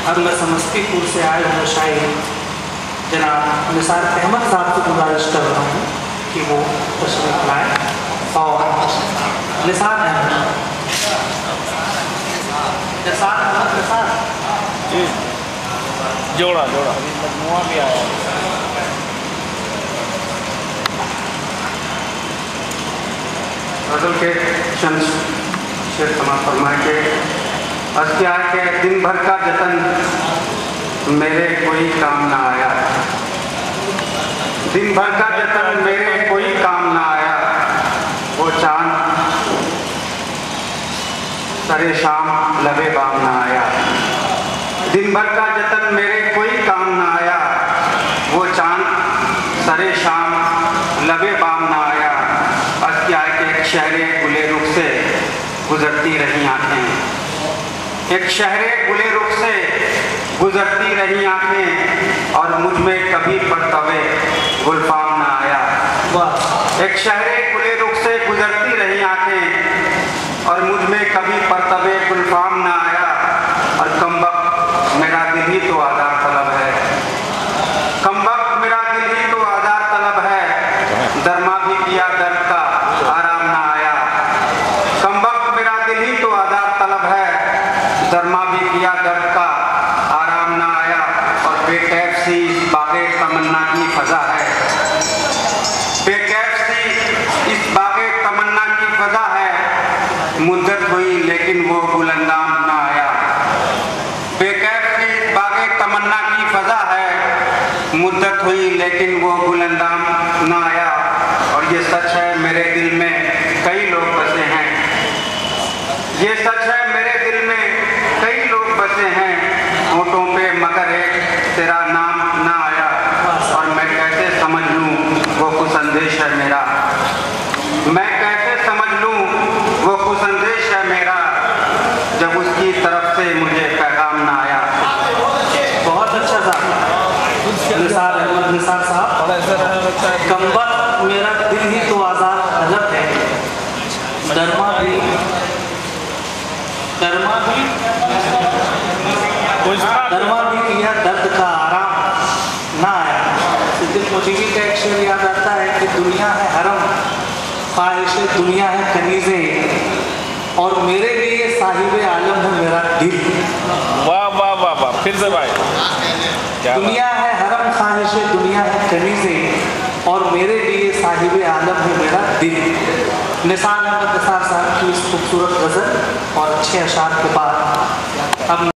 अब मैं समस्तीपुर से आए हुए शायर जनाब निसार अहमद साहब से गुजारिश कर रहा हूँ कि वो तशरीफ लाएँ। और निसार अहमद जोड़ा अभी मजमुआ भी आया। गज़ल के चंद शेर समाप्त फरमाए के अस्किया के दिन भर का जतन मेरे कोई काम ना आया, दिन भर का जतन मेरे कोई काम ना आया, वो चांद सरे शाम लबे बाम ना आया, दिन भर का जतन मेरे कोई काम ना आया, वो चांद सरे शाम लबे बाम ना आया। अस्किया के एक शहरे गुले रुख से गुजरती रही आँखें, एक शहरे गुले रुख से गुजरती रही आँखें, और मुझ में कभी परतवे गुलफाम ना आया। एक शहरे गुले रुख से गुजरती रही आँखें, और मुझ में कभी परतवे गुलफाम ना आया। और कमबख्त मेरा दिल ही तो आज़ाद तलब है, कमबख्त मेरा दिल ही तो आज़ाद तलब है, दरमा भी किया दर्द का आराम ना आया। कमबख्त मेरा दिल ही तो आज़ाद तलब है, दरमा भी किया दर्द का आराम ना आया। और बेकैफ सी इस बागे तमन्ना की फजा है, बेकैफ सी इस बागे तमन्ना की फजा है, मुद्दत हुई लेकिन वो बुलंदाम ना आया। बेकैफ सी इस बागे तमन्ना की फजा है, मुद्दत हुई लेकिन वो बुलंदाम ना आया। और ये सच है मेरे दिल में कई लोग बसे हैं, ये सच है मेरे दिल में कई लोग बसे हैं, होठों पे मगर एक तेरा नाम ना आया। और मैं कैसे समझ लूँ वो कुछ संदेश है मेरा, मैं कैसे समझ लूँ वो कुछ संदेश है मेरा, जब उसकी तरफ से मुझे पैगाम ना आया। बहुत अच्छा था निसार अहमद निसार साहब। कमबख्त मेरा दिल ही तो आज़ाद तलब है, दरमा भी किया दर्द का आराम ना आया। सिद्दीक मुजीबी का एक शेर याद आता है कि दुनिया है हरम, ख्वाहिशे दुनिया है कनीज़े, और मेरे लिए साहिबे आलम है मेरा दिल। वाह वाह वाह वाह, फिर से भाई। दुनिया है हरम, ख्वाहिशे दुनिया है कनीज़े, और मेरे लिए साहिबे आलम है मेरा दिल। निसार अहमद निसार साहब की इस खूबसूरत गज़ल और अच्छे अशार के बाद अब